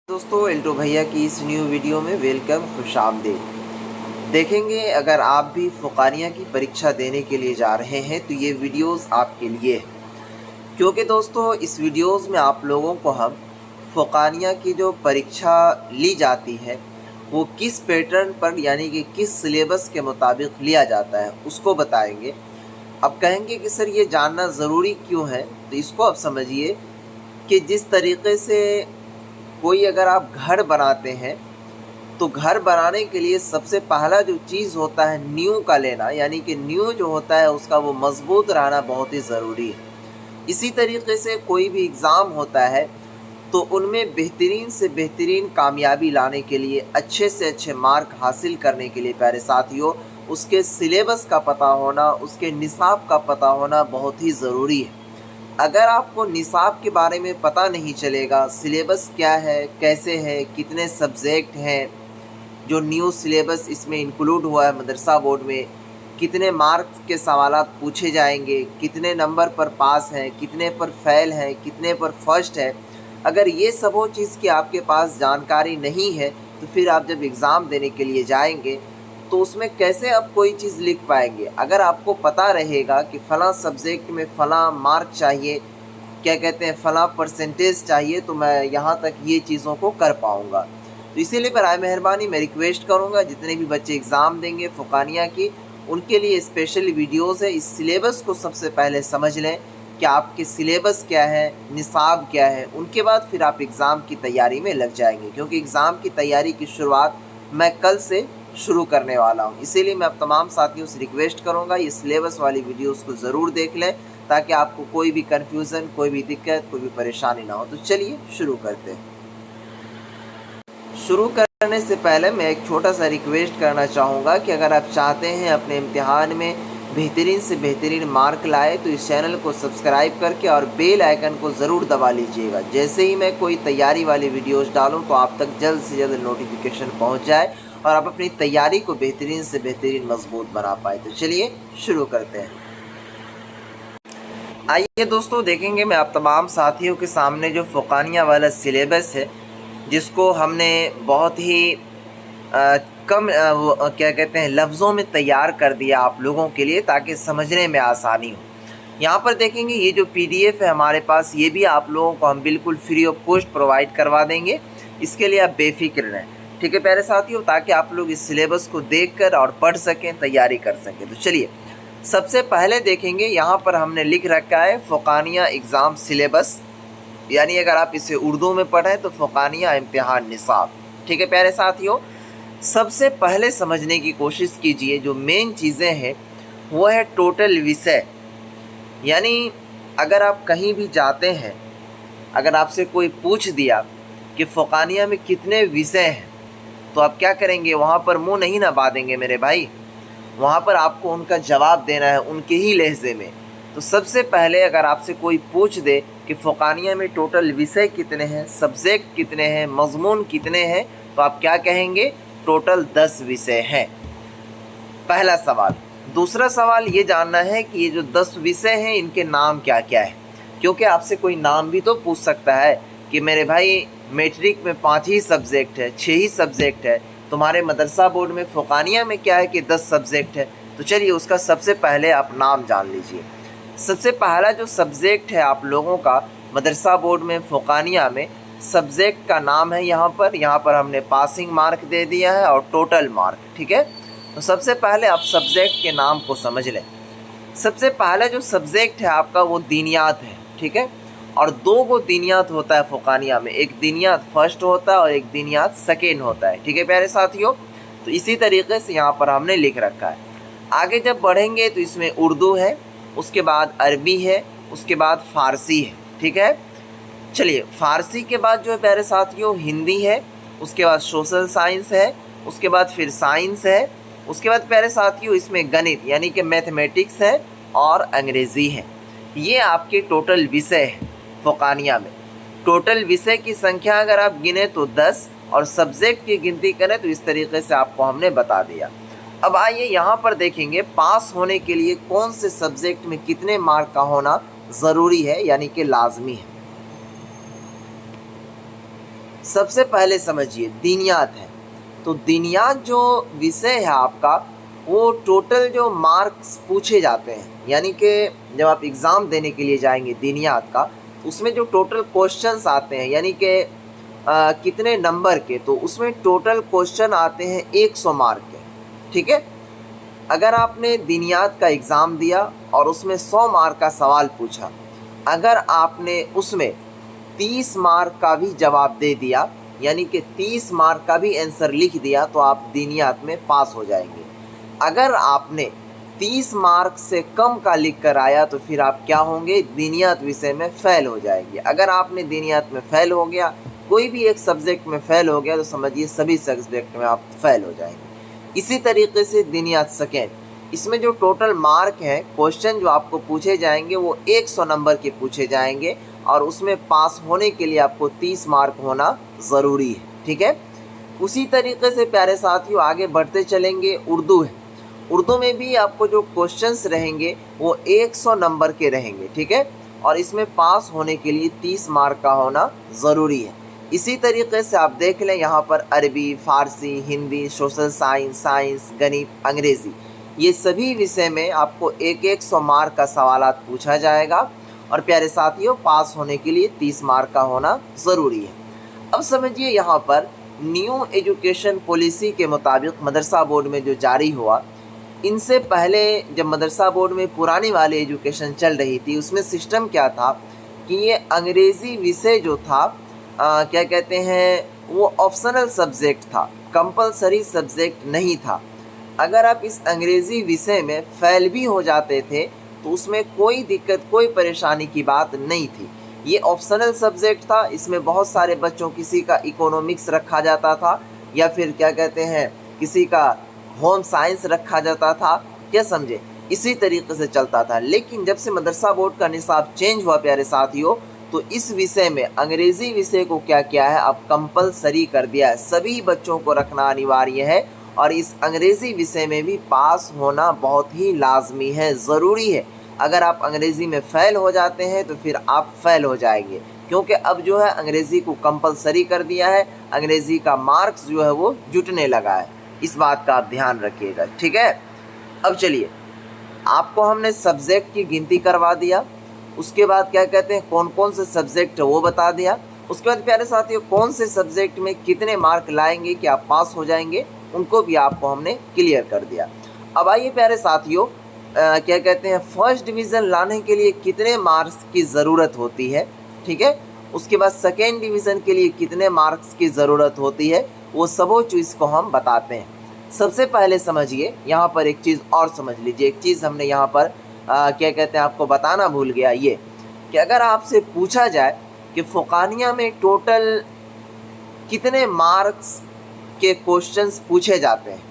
दोस्तों एल्टो भैया की इस न्यू वीडियो में वेलकम, खुशामदीद। देखेंगे अगर आप भी फ़ुक़ानिया की परीक्षा देने के लिए जा रहे हैं तो ये वीडियोस आपके लिए है, क्योंकि दोस्तों इस वीडियोस में आप लोगों को हम फ़ुक़ानिया की जो परीक्षा ली जाती है वो किस पैटर्न पर यानी कि किस सिलेबस के मुताबिक लिया जाता है उसको बताएंगे। अब कहेंगे कि सर ये जानना ज़रूरी क्यों है, तो इसको आप समझिए कि जिस तरीक़े से कोई अगर आप घर बनाते हैं तो घर बनाने के लिए सबसे पहला जो चीज़ होता है नींव का लेना, यानी कि नींव जो होता है उसका वो मज़बूत रहना बहुत ही ज़रूरी है। इसी तरीके से कोई भी एग्ज़ाम होता है तो उनमें बेहतरीन से बेहतरीन कामयाबी लाने के लिए, अच्छे से अच्छे मार्क हासिल करने के लिए प्यारे साथियों, उसके सिलेबस का पता होना, उसके निसाब का पता होना बहुत ही ज़रूरी है। अगर आपको निसाब के बारे में पता नहीं चलेगा, सिलेबस क्या है, कैसे है, कितने सब्जेक्ट हैं, जो न्यू सिलेबस इसमें इंक्लूड हुआ है मदरसा बोर्ड में, कितने मार्क्स के सवालात पूछे जाएंगे, कितने नंबर पर पास हैं, कितने पर फेल हैं, कितने पर फर्स्ट है, अगर ये सब वो चीज़ की आपके पास जानकारी नहीं है तो फिर आप जब एग्ज़ाम देने के लिए जाएंगे तो उसमें कैसे आप कोई चीज़ लिख पाएंगे। अगर आपको पता रहेगा कि फ़लाँ सब्जेक्ट में फ़लाँ मार्क चाहिए, क्या कहते हैं, फ़लाँ परसेंटेज चाहिए, तो मैं यहाँ तक ये चीज़ों को कर पाऊँगा। तो इसीलिए बराए मेहरबानी मैं रिक्वेस्ट करूँगा जितने भी बच्चे एग्ज़ाम देंगे फ़ुक़ानिया की, उनके लिए स्पेशल वीडियोज़ है। इस सिलेबस को सबसे पहले समझ लें कि आपके सिलेबस क्या है, निसाब क्या है, उनके बाद फिर आप एग्ज़ाम की तैयारी में लग जाएंगे, क्योंकि एग्ज़ाम की तैयारी की शुरुआत मैं कल से शुरू करने वाला हूँ। इसीलिए मैं अब तमाम साथियों से रिक्वेस्ट करूँगा ये सिलेबस वाली वीडियोज़ को ज़रूर देख लें ताकि आपको कोई भी कन्फ्यूज़न, कोई भी दिक्कत, कोई भी परेशानी ना हो। तो चलिए शुरू करते हैं। शुरू करने से पहले मैं एक छोटा सा रिक्वेस्ट करना चाहूँगा कि अगर आप चाहते हैं अपने इम्तिहान में बेहतरीन से बेहतरीन मार्क लाए तो इस चैनल को सब्सक्राइब करके और बेल आइकन को ज़रूर दबा लीजिएगा। जैसे ही मैं कोई तैयारी वाली वीडियोस डालूं तो आप तक जल्द से जल्द नोटिफिकेशन पहुंच जाए और आप अपनी तैयारी को बेहतरीन से बेहतरीन मजबूत बना पाए। तो चलिए शुरू करते हैं। आइए दोस्तों, देखेंगे मैं आप तमाम साथियों के सामने जो फ़ुक़ानिया वाला सिलेबस है जिसको हमने बहुत ही कम क्या कहते हैं लफ्ज़ों में तैयार कर दिया आप लोगों के लिए ताकि समझने में आसानी हो। यहाँ पर देखेंगे ये जो PDF है हमारे पास, ये भी आप लोगों को हम बिल्कुल फ्री ऑफ कॉस्ट प्रोवाइड करवा देंगे। इसके लिए आप बेफिक्र रहें, ठीक है प्यारे साथियों, ताकि आप लोग इस सिलेबस को देखकर और पढ़ सकें, तैयारी कर सकें। तो चलिए सबसे पहले देखेंगे, यहाँ पर हमने लिख रखा है फ़ुक़ानिया एग्ज़ाम सिलेबस, यानी अगर आप इसे उर्दू में पढ़ें तो फ़ुक़ानिया इम्तिहान निसाब। ठीक है प्यारे साथियों, सबसे पहले समझने की कोशिश कीजिए जो मेन चीज़ें हैं वो है टोटल विषय। यानी अगर आप कहीं भी जाते हैं, अगर आपसे कोई पूछ दिया कि फ़ुक़ानिया में कितने विषय हैं तो आप क्या करेंगे, वहाँ पर मुँह नहीं ना बांधेंगे मेरे भाई, वहाँ पर आपको उनका जवाब देना है उनके ही लहज़े में। तो सबसे पहले अगर आपसे कोई पूछ दे कि फ़ुक़ानिया में टोटल विषय कितने हैं, सब्जेक्ट कितने हैं, मज़मून कितने हैं, तो आप क्या कहेंगे, टोटल 10 विषय हैं। पहला सवाल। दूसरा सवाल ये जानना है कि ये जो 10 विषय हैं इनके नाम क्या क्या है, क्योंकि आपसे कोई नाम भी तो पूछ सकता है कि मेरे भाई मैट्रिक में 5 ही सब्जेक्ट है, 6 ही सब्जेक्ट है, तुम्हारे मदरसा बोर्ड में फ़ुक़ानिया में क्या है कि 10 सब्जेक्ट है। तो चलिए उसका सबसे पहले आप नाम जान लीजिए। सबसे पहला जो सब्जेक्ट है आप लोगों का मदरसा बोर्ड में फ़ुक़ानिया में, सब्जेक्ट का नाम है यहाँ पर हमने पासिंग मार्क दे दिया है और टोटल मार्क, ठीक है। तो सबसे पहले आप सब्जेक्ट के नाम को समझ लें। सबसे पहला जो सब्जेक्ट है आपका वो दीनियात है, ठीक है, और 2 गो दीनियात होता है फ़ुक़ानिया में, एक दीनियात फर्स्ट होता है और एक दीनियात सेकेंड होता है, ठीक है प्यारे साथियों। तो इसी तरीके से यहाँ पर हमने लिख रखा है। आगे जब बढ़ेंगे तो इसमें उर्दू है, उसके बाद अरबी है, उसके बाद फ़ारसी है, ठीक है। चलिए फ़ारसी के बाद जो है प्यारे साथियों हिंदी है, उसके बाद सोशल साइंस है, उसके बाद फिर साइंस है, उसके बाद प्यारे साथियों इसमें गणित यानी कि मैथमेटिक्स है और अंग्रेज़ी है। ये आपके टोटल विषय है फ़ुक़ानिया में। टोटल विषय की संख्या अगर आप गिने तो 10 और सब्जेक्ट की गिनती करें तो इस तरीके से आपको हमने बता दिया। अब आइए यहाँ पर देखेंगे पास होने के लिए कौन से सब्जेक्ट में कितने मार्क का होना ज़रूरी है, यानी कि लाजमी है। सबसे पहले समझिए दीनियात है, तो दीनियात जो विषय है आपका, वो टोटल जो मार्क्स पूछे जाते हैं, यानी कि जब आप एग्ज़ाम देने के लिए जाएंगे दीनियात का, तो उसमें जो टोटल क्वेश्चंस आते हैं, यानी कि कितने नंबर के, तो उसमें टोटल क्वेश्चन आते हैं 100 मार्क के। ठीक है, अगर आपने दीनियात का एग्ज़ाम दिया और उसमें 100 मार्क का सवाल पूछा, अगर आपने उसमें 30 मार्क का भी जवाब दे दिया, यानी कि 30 मार्क का भी आंसर लिख दिया, तो आप दीनियात में पास हो जाएंगे। अगर आपने 30 मार्क से कम का लिख कर आया, तो फिर आप क्या होंगे, दीनियात विषय में फ़ेल हो जाएंगे। अगर आपने दीनियात में फ़ेल हो गया, कोई भी एक सब्जेक्ट में फ़ेल हो गया, तो समझिए सभी सब्जेक्ट में आप फ़ेल हो जाएंगे। इसी तरीके से दीनियात सेकेंड, इसमें जो टोटल मार्क हैं, क्वेश्चन जो आपको पूछे जाएंगे वो 100 नंबर के पूछे जाएंगे, और उसमें पास होने के लिए आपको 30 मार्क होना ज़रूरी है। ठीक है, उसी तरीके से प्यारे साथियों आगे बढ़ते चलेंगे। उर्दू है, उर्दू में भी आपको जो क्वेश्चंस रहेंगे वो 100 नंबर के रहेंगे। ठीक है, और इसमें पास होने के लिए 30 मार्क का होना ज़रूरी है। इसी तरीके से आप देख लें, यहाँ पर अरबी, फ़ारसी, हिंदी, सोशल साइंस, गणित, अंग्रेज़ी, ये सभी विषय में आपको 100 मार्क का सवालात पूछा जाएगा, और प्यारे साथियों पास होने के लिए 30 मार्क का होना ज़रूरी है। अब समझिए यहाँ पर न्यू एजुकेशन पॉलिसी के मुताबिक मदरसा बोर्ड में जो जारी हुआ, इनसे पहले जब मदरसा बोर्ड में पुरानी वाली एजुकेशन चल रही थी, उसमें सिस्टम क्या था कि ये अंग्रेज़ी विषय जो था, क्या कहते हैं, वो ऑप्शनल सब्जेक्ट था, कंपलसरी सब्जेक्ट नहीं था। अगर आप इस अंग्रेज़ी विषय में फ़ेल भी हो जाते थे, तो उसमें कोई दिक्कत, कोई परेशानी की बात नहीं थी। ये ऑप्शनल सब्जेक्ट था, इसमें बहुत सारे बच्चों, किसी का इकोनॉमिक्स रखा जाता था, या फिर क्या कहते हैं, किसी का होम साइंस रखा जाता था, क्या समझे, इसी तरीके से चलता था। लेकिन जब से मदरसा बोर्ड का निसाब चेंज हुआ प्यारे साथियों, तो इस विषय में अंग्रेज़ी विषय को क्या किया है, अब कंपलसरी कर दिया है, सभी बच्चों को रखना अनिवार्य है, और इस अंग्रेज़ी विषय में भी पास होना बहुत ही लाजमी है, ज़रूरी है। अगर आप अंग्रेज़ी में फ़ेल हो जाते हैं, तो फिर आप फ़ेल हो जाएंगे, क्योंकि अब जो है अंग्रेज़ी को कंपलसरी कर दिया है, अंग्रेज़ी का मार्क्स जो है वो जुटने लगा है। इस बात का आप ध्यान रखिएगा। ठीक है, अब चलिए, आपको हमने सब्जेक्ट की गिनती करवा दिया, उसके बाद क्या कहते हैं, कौन कौन से सब्जेक्ट वो बता दिया, उसके बाद प्यारे साथियों कौन से सब्जेक्ट में कितने मार्क लाएंगे कि आप पास हो जाएंगे, उनको भी आपको हमने क्लियर कर दिया। अब आइए प्यारे साथियों, क्या कहते हैं, फर्स्ट डिवीज़न लाने के लिए कितने मार्क्स की ज़रूरत होती है। ठीक है, उसके बाद सेकेंड डिवीज़न के लिए कितने मार्क्स की ज़रूरत होती है, वो सबो चीज़ को हम बताते हैं। सबसे पहले समझिए, यहाँ पर एक चीज़ और समझ लीजिए, एक चीज़ हमने यहाँ पर क्या कहते हैं, आपको बताना भूल गया, ये कि अगर आपसे पूछा जाए कि फ़ुक़ानिया में टोटल कितने मार्क्स के क्वेश्चंस पूछे जाते हैं,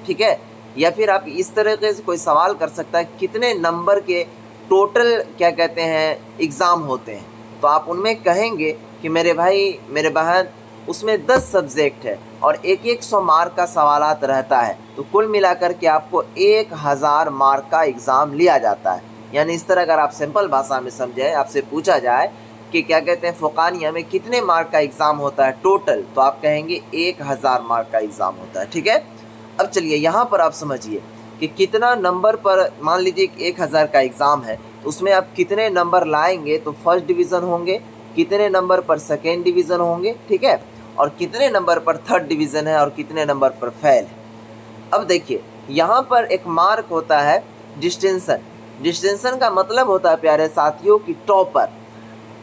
ठीक है, या फिर आप इस तरीके से कोई सवाल कर सकता है, कितने नंबर के टोटल क्या कहते हैं एग्ज़ाम होते हैं, तो आप उनमें कहेंगे कि मेरे भाई, मेरे बहन, उसमें 10 सब्जेक्ट है और 100 मार्क का सवालात रहता है, तो कुल मिलाकर के आपको 1000 मार्क का एग्ज़ाम लिया जाता है। यानी इस तरह अगर आप सिंपल भाषा में समझें, आपसे पूछा जाए कि क्या कहते हैं फ़ुक़ानिया में कितने मार्क का एग्ज़ाम होता है टोटल, तो आप कहेंगे 1000 मार्क का एग्ज़ाम होता है। ठीक है, अब चलिए यहाँ पर आप समझिए कि कितना नंबर पर, मान लीजिए 1000 का एग्ज़ाम है, तो उसमें आप कितने नंबर लाएंगे तो फर्स्ट डिवीज़न होंगे, कितने नंबर पर सेकेंड डिवीज़न होंगे, ठीक है, और कितने नंबर पर थर्ड डिवीज़न है, और कितने नंबर पर फेल है। अब देखिए यहाँ पर एक मार्क होता है डिस्टिंक्शन। डिस्टिंक्शन का मतलब होता है प्यारे साथियों की टॉपर।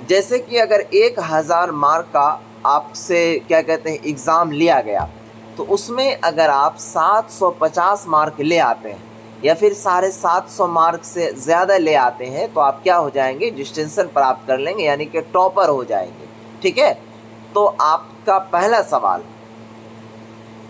जैसे कि अगर 1000 मार्क का आपसे क्या कहते हैं एग्ज़ाम लिया गया, तो उसमें अगर आप 750 मार्क ले आते हैं या फिर 750 मार्क से ज़्यादा ले आते हैं, तो आप क्या हो जाएंगे, डिस्टिंक्शन प्राप्त कर लेंगे, यानी कि टॉपर हो जाएंगे। ठीक है, तो आपका पहला सवाल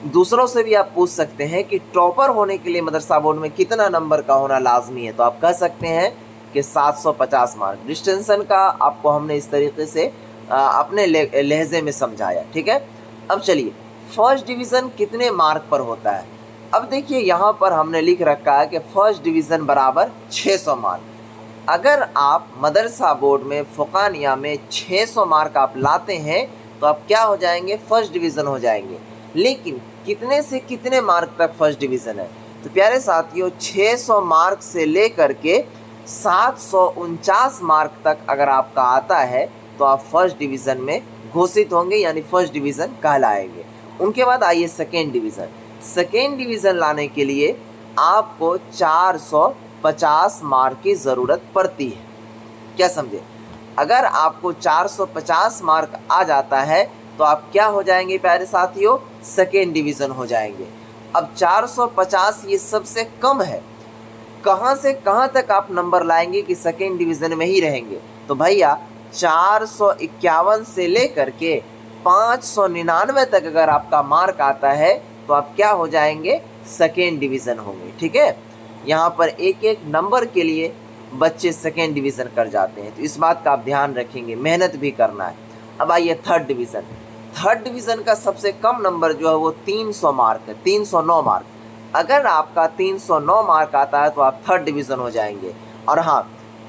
दूसरों से भी आप पूछ सकते हैं कि टॉपर होने के लिए मदरसा बोर्ड में कितना नंबर का होना लाजमी है, तो आप कह सकते हैं कि 750 मार्क। डिस्टिंक्शन का आपको हमने इस तरीके से अपने लहजे में समझाया। ठीक है, अब चलिए फर्स्ट डिवीज़न कितने मार्क पर होता है। अब देखिए यहाँ पर हमने लिख रखा है कि फर्स्ट डिवीज़न बराबर 600 मार्क। अगर आप मदरसा बोर्ड में फ़ुक़ानिया में 600 मार्क आप लाते हैं, तो तो आप क्या हो जाएंगे, फर्स्ट डिवीज़न हो जाएंगे। लेकिन कितने से कितने मार्क तक फर्स्ट डिवीज़न है? तो प्यारे साथियों 600 मार्क से लेकर के 749 मार्क तक अगर आपका आता है तो आप फर्स्ट डिवीज़न में घोषित होंगे, यानी फर्स्ट डिवीज़न कहलाएंगे। उनके बाद आइए सेकेंड डिवीज़न। सेकेंड डिवीज़न लाने के लिए आपको 450 मार्क की ज़रूरत पड़ती है। क्या समझे? अगर आपको 450 मार्क आ जाता है तो आप क्या हो जाएंगे प्यारे साथियों, सेकेंड डिवीज़न हो जाएंगे। अब 450 ये सबसे कम है, कहाँ से कहाँ तक आप नंबर लाएंगे कि सेकेंड डिवीज़न में ही रहेंगे? तो भैया 451 से लेकर के 599 तक अगर आपका मार्क आता है तो आप क्या हो जाएंगे, सेकेंड डिवीज़न होंगे। ठीक है, यहाँ पर एक एक नंबर के लिए बच्चे सेकेंड डिवीज़न कर जाते हैं, तो इस बात का आप ध्यान रखेंगे, मेहनत भी करना है। अब आइए थर्ड डिवीज़न। थर्ड डिवीज़न का सबसे कम नंबर जो है वो 300 मार्क है, 309 मार्क। अगर आपका 309 मार्क आता है तो आप थर्ड डिवीज़न हो जाएंगे। और हाँ,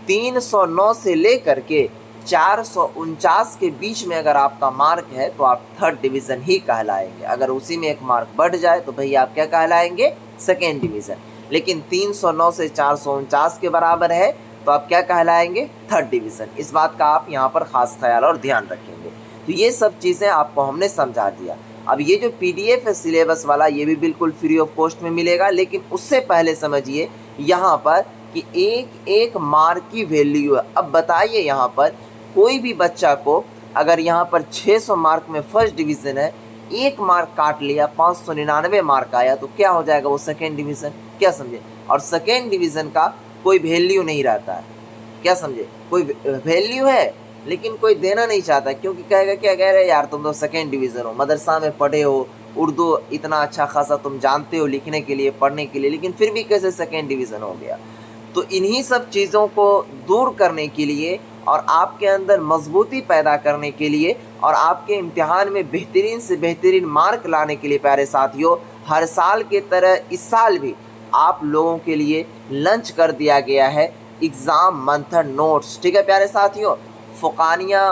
309 से लेकर के 449 के बीच में अगर आपका मार्क है तो आप थर्ड डिवीज़न ही कहलाएंगे। अगर उसी में एक मार्क बढ़ जाए तो भैया आप क्या कहलाएंगे, सेकेंड डिवीज़न। लेकिन 309 से 449 के बराबर है तो आप क्या कहलाएंगे, थर्ड डिवीज़न। इस बात का आप यहाँ पर ख़ास ख्याल और ध्यान रखेंगे। तो ये सब चीज़ें आपको हमने समझा दिया। अब ये जो PDF है सिलेबस वाला, ये भी बिल्कुल फ्री ऑफ कॉस्ट में मिलेगा, लेकिन उससे पहले समझिए यहाँ पर कि एक एक मार्क की वैल्यू है। अब बताइए यहाँ पर कोई भी बच्चा को अगर यहाँ पर 600 मार्क में फर्स्ट डिवीज़न है, एक मार्क काट लिया, 599 मार्क आया, तो क्या हो जाएगा, वो सेकेंड डिवीज़न। क्या समझे? और सेकेंड डिवीज़न का कोई वैल्यू नहीं रहता है। क्या समझे? कोई वैल्यू है लेकिन कोई देना नहीं चाहता, क्योंकि कहेगा क्या, कह रहे यार तुम तो सेकेंड डिवीज़न हो, मदरसा में पढ़े हो, उर्दू इतना अच्छा खासा तुम जानते हो लिखने के लिए, पढ़ने के लिए, लेकिन फिर भी कैसे सेकेंड डिवीज़न हो गया? तो इन्हीं सब चीज़ों को दूर करने के लिए और आपके अंदर मजबूती पैदा करने के लिए और आपके इम्तिहान में बेहतरीन से बेहतरीन मार्क लाने के लिए प्यारे साथियों, हर साल की तरह इस साल भी आप लोगों के लिए लंच कर दिया गया है एग्ज़ाम मंथन नोट्स। ठीक है प्यारे साथियों, फ़ुक़ानिया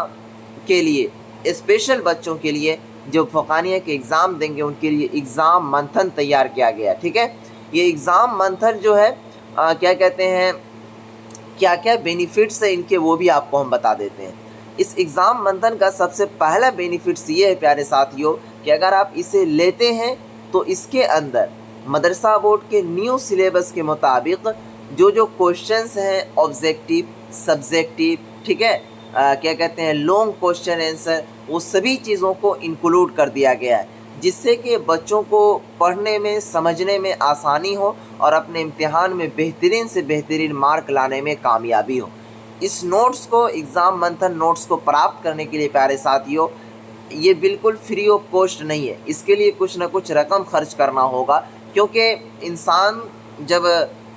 के लिए, स्पेशल बच्चों के लिए जो फ़ुक़ानिया के एग्ज़ाम देंगे उनके लिए एग्ज़ाम मंथन तैयार किया गया। ठीक है, ये एग्ज़ाम मंथन जो है क्या कहते हैं, क्या क्या बेनिफिट्स है इनके, वो भी आपको हम बता देते हैं। इस एग्ज़ाम मंथन का सबसे पहला बेनिफिट्स ये है प्यारे साथियों कि अगर आप इसे लेते हैं तो इसके अंदर मदरसा बोर्ड के न्यू सिलेबस के मुताबिक जो जो क्वेश्चंस हैं ऑब्जेक्टिव, सब्जेक्टिव, ठीक है, क्या कहते हैं लॉन्ग क्वेश्चन आंसर, वो सभी चीज़ों को इंक्लूड कर दिया गया है, जिससे कि बच्चों को पढ़ने में, समझने में आसानी हो और अपने इम्तिहान में बेहतरीन से बेहतरीन मार्क लाने में कामयाबी हो। इस नोट्स को, एग्ज़ाम मंथन नोट्स को प्राप्त करने के लिए प्यारे साथियों, ये बिल्कुल फ्री ऑफ कॉस्ट नहीं है, इसके लिए कुछ ना कुछ रकम खर्च करना होगा, क्योंकि इंसान, जब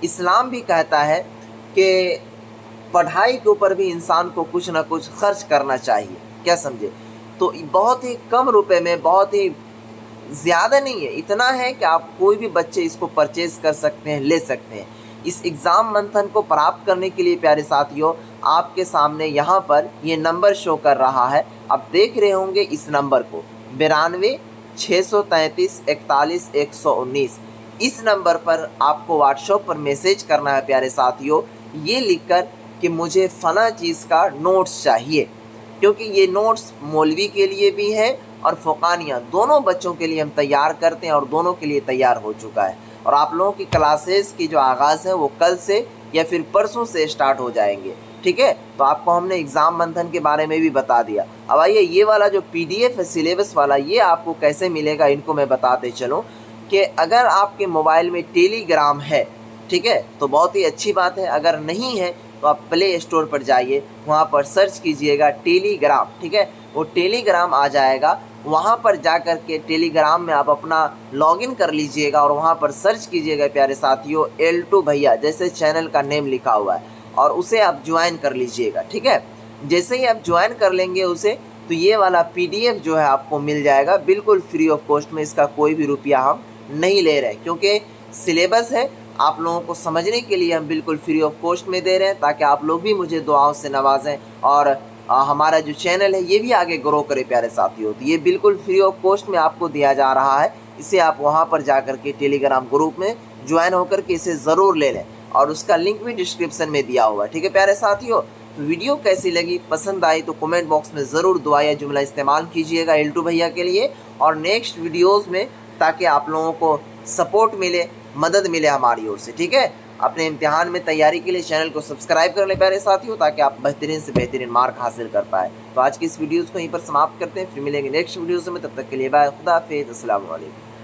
इस्लाम भी कहता है कि पढ़ाई के ऊपर भी इंसान को कुछ ना कुछ खर्च करना चाहिए। क्या समझे? तो बहुत ही कम रुपए में, बहुत ही ज़्यादा नहीं है, इतना है कि आप कोई भी बच्चे इसको परचेज़ कर सकते हैं, ले सकते हैं। इस एग्ज़ाम मंथन को प्राप्त करने के लिए प्यारे साथियों, आपके सामने यहाँ पर ये नंबर शो कर रहा है, आप देख रहे होंगे इस नंबर को 92 633 41 119। इस नंबर पर आपको व्हाट्सएप पर मैसेज करना है प्यारे साथियों, ये लिखकर कि मुझे फ़लाँ चीज़ का नोट्स चाहिए, क्योंकि ये नोट्स मौलवी के लिए भी है और फ़ुक़ानिया, दोनों बच्चों के लिए हम तैयार करते हैं और दोनों के लिए तैयार हो चुका है। और आप लोगों की क्लासेस की जो आगाज़ है वो कल से या फिर परसों से स्टार्ट हो जाएंगे। ठीक है, तो आपको हमने एग्ज़ाम मंथन के बारे में भी बता दिया। अब आइए ये वाला जो PDF है सिलेबस वाला, ये आपको कैसे मिलेगा इनको मैं बताते चलूँ कि अगर आपके मोबाइल में टेलीग्राम है, ठीक है, तो बहुत ही अच्छी बात है। अगर नहीं है तो आप प्ले स्टोर पर जाइए, वहाँ पर सर्च कीजिएगा टेलीग्राम, ठीक है, वो टेलीग्राम आ जाएगा। वहाँ पर जा कर के टेलीग्राम में आप अपना लॉगिन कर लीजिएगा और वहाँ पर सर्च कीजिएगा प्यारे साथियों L2 भैया, जैसे चैनल का नेम लिखा हुआ है, और उसे आप ज्वाइन कर लीजिएगा। ठीक है, जैसे ही आप ज्वाइन कर लेंगे उसे, तो ये वाला PDF जो है आपको मिल जाएगा बिल्कुल फ्री ऑफ कॉस्ट में। इसका कोई भी रुपया हम नहीं ले रहे, क्योंकि सिलेबस है, आप लोगों को समझने के लिए हम बिल्कुल फ्री ऑफ कॉस्ट में दे रहे हैं, ताकि आप लोग भी मुझे दुआओं से नवाजें और हमारा जो चैनल है ये भी आगे ग्रो करे प्यारे साथियों। तो ये बिल्कुल फ्री ऑफ कॉस्ट में आपको दिया जा रहा है। इसे आप वहाँ पर जा कर के टेलीग्राम ग्रुप में ज्वाइन होकर के इसे ज़रूर ले लें, और उसका लिंक भी डिस्क्रिप्शन में दिया हुआ है। ठीक है प्यारे साथियों, तो वीडियो कैसी लगी, पसंद आई तो कमेंट बॉक्स में ज़रूर दुआ या जुमला इस्तेमाल कीजिएगा एल्टू भैया के लिए, और नेक्स्ट वीडियोज़ में, ताकि आप लोगों को सपोर्ट मिले, मदद मिले हमारी ओर से। ठीक है, अपने इम्तिहान में तैयारी के लिए चैनल को सब्सक्राइब कर लें प्यारे साथियों, ताकि आप बेहतरीन से बेहतरीन मार्क हासिल कर पाए। तो आज की इस वीडियोज़ को यहीं पर समाप्त करते हैं, फिर मिलेंगे नेक्स्ट वीडियोज़ में। तब तक के लिए बाय, खुदा हाफिज़, अस्सलाम वालेकुम।